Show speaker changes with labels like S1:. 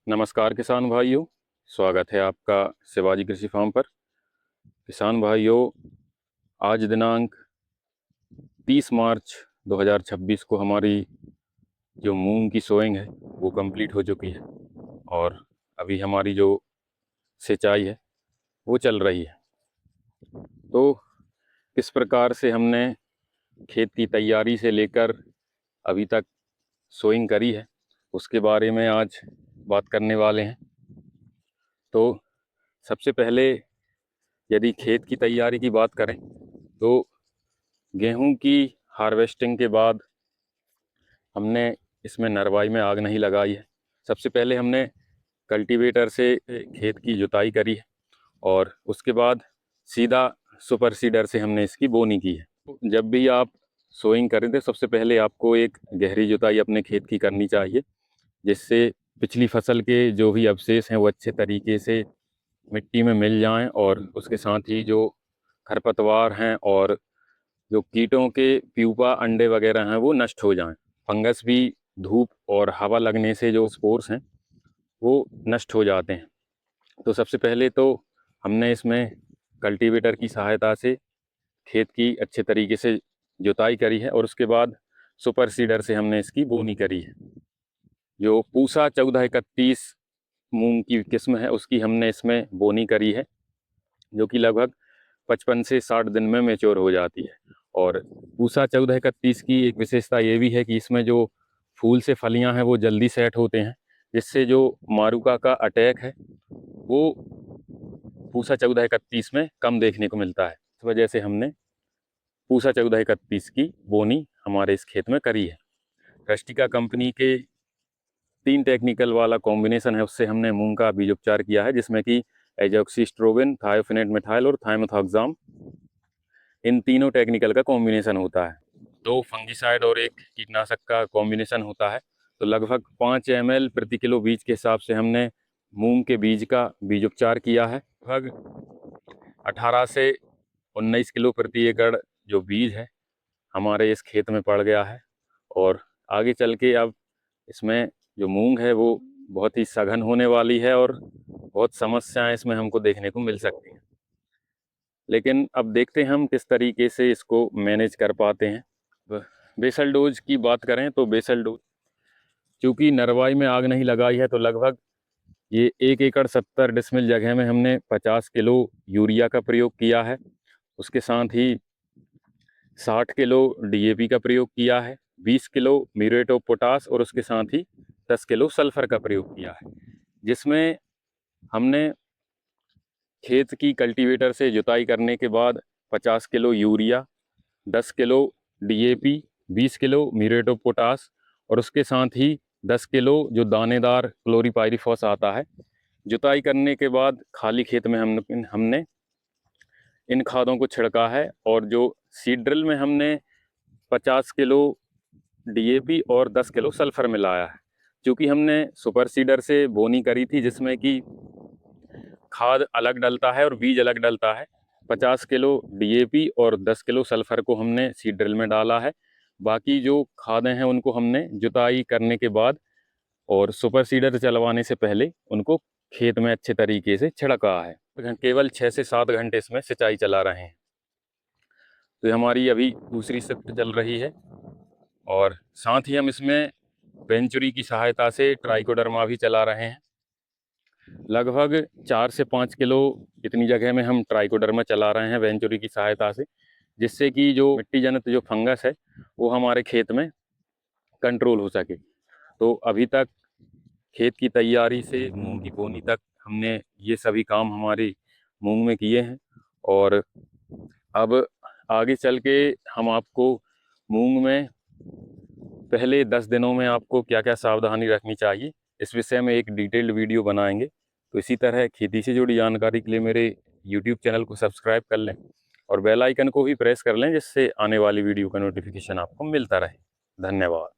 S1: नमस्कार किसान भाइयों, स्वागत है आपका शिवाजी कृषि फार्म पर। किसान भाइयों, आज दिनांक 30 मार्च 2026 को हमारी जो मूंग की सोइंग है वो कंप्लीट हो चुकी है और अभी हमारी जो सिंचाई है वो चल रही है। तो किस प्रकार से हमने खेत की तैयारी से लेकर अभी तक सोइंग करी है उसके बारे में आज बात करने वाले हैं। तो सबसे पहले यदि खेत की तैयारी की बात करें तो गेहूं की हार्वेस्टिंग के बाद हमने इसमें नरवाई में आग नहीं लगाई है। सबसे पहले हमने कल्टीवेटर से खेत की जुताई करी है और उसके बाद सीधा सुपर सीडर से हमने इसकी बोनी की है। जब भी आप सोइंग करें तो सबसे पहले आपको एक गहरी जुताई अपने खेत की करनी चाहिए, जिससे पिछली फसल के जो भी अवशेष हैं वो अच्छे तरीके से मिट्टी में मिल जाएं और उसके साथ ही जो खरपतवार हैं और जो कीटों के प्यूपा अंडे वगैरह हैं वो नष्ट हो जाएं। फंगस भी धूप और हवा लगने से जो स्पोर्स हैं वो नष्ट हो जाते हैं। तो सबसे पहले तो हमने इसमें कल्टीवेटर की सहायता से खेत की अच्छे तरीके से जुताई करी है और उसके बाद सुपर सीडर से हमने इसकी बोनी करी है। जो पूसा 1431 मूंग की किस्म है उसकी हमने इसमें बोनी करी है, जो कि लगभग 55 से 60 दिन में मैच्योर हो जाती है। और पूसा 1431 की एक विशेषता ये भी है कि इसमें जो फूल से फलियां हैं वो जल्दी सेट होते हैं, जिससे जो मारुका का अटैक है वो पूसा 1431 में कम देखने को मिलता है। इस वजह से हमने पूसा 1431 की बोनी हमारे इस खेत में करी है। रस्टिका कंपनी के 3 टेक्निकल वाला कॉम्बिनेशन है, उससे हमने मूंग का बीज उपचार किया है, जिसमें कि एजॉक्सिस्ट्रोबिन, थायोफिनेट मिथाइल और थाइमेथॉक्साम, इन तीनों टेक्निकल का कॉम्बिनेशन होता है। 2 फंगिसाइड और एक कीटनाशक का कॉम्बिनेशन होता है। तो लगभग 5 ml प्रति किलो बीज के हिसाब से हमने मूंग के बीज का बीज उपचार किया है। लगभग 18 से 19 किलो प्रति एकड़ जो बीज है हमारे इस खेत में पड़ गया है और आगे चल के अब इसमें जो मूंग है वो बहुत ही सघन होने वाली है और बहुत समस्याएं इसमें हमको देखने को मिल सकती हैं। लेकिन अब देखते हैं हम किस तरीके से इसको मैनेज कर पाते हैं। बेसल डोज की बात करें तो बेसल डोज, चूँकि नरवाई में आग नहीं लगाई है, तो लगभग ये 1 एकड़ 70 डिसमिल जगह में हमने 50 किलो यूरिया का प्रयोग किया है। उसके साथ ही 60 किलो डीएपी का प्रयोग किया है, 20 किलो म्यूरेट ऑफ पोटास और उसके साथ ही 10 किलो सल्फर का प्रयोग किया है, जिसमें हमने खेत की कल्टीवेटर से जुताई करने के बाद 50 kilo urea, 10 kilo DAP, 20 kilo muriate of potash और उसके साथ ही 10 किलो जो दानेदार क्लोरीपाइरीफॉस आता है, जुताई करने के बाद खाली खेत में हमने इन खादों को छिड़का है। और जो सीड ड्रिल में हमने 50 किलो डीएपी और 10 किलो सल्फर मिलाया है, क्योंकि हमने सुपर सीडर से बोनी करी थी जिसमें कि खाद अलग डलता है और बीज अलग डलता है। 50 किलो डीएपी और 10 किलो सल्फर को हमने सीड ड्रिल में डाला है। बाकी जो खादें हैं उनको हमने जुताई करने के बाद और सुपर सीडर चलवाने से पहले उनको खेत में अच्छे तरीके से छिड़का है। केवल 6 से 7 घंटे इसमें सिंचाई चला रहे हैं। तो ये हमारी अभी दूसरी शिफ्ट चल रही है और साथ ही हम इसमें वेंचुरी की सहायता से ट्राइकोडर्मा भी चला रहे हैं। लगभग 4 से 5 किलो इतनी जगह में हम ट्राइकोडर्मा चला रहे हैं वेंचुरी की सहायता से, जिससे कि जो मिट्टी जनित जो फंगस है वो हमारे खेत में कंट्रोल हो सके। तो अभी तक खेत की तैयारी से मूंग की बोनी तक हमने ये सभी काम हमारी मूंग में किए हैं और अब आगे चल के हम आपको मूंग में पहले 10 दिनों में आपको क्या क्या सावधानी रखनी चाहिए इस विषय में एक डिटेल्ड वीडियो बनाएंगे। तो इसी तरह खेती से जुड़ी जानकारी के लिए मेरे यूट्यूब चैनल को सब्सक्राइब कर लें और बेल आइकन को भी प्रेस कर लें, जिससे आने वाली वीडियो का नोटिफिकेशन आपको मिलता रहे। धन्यवाद।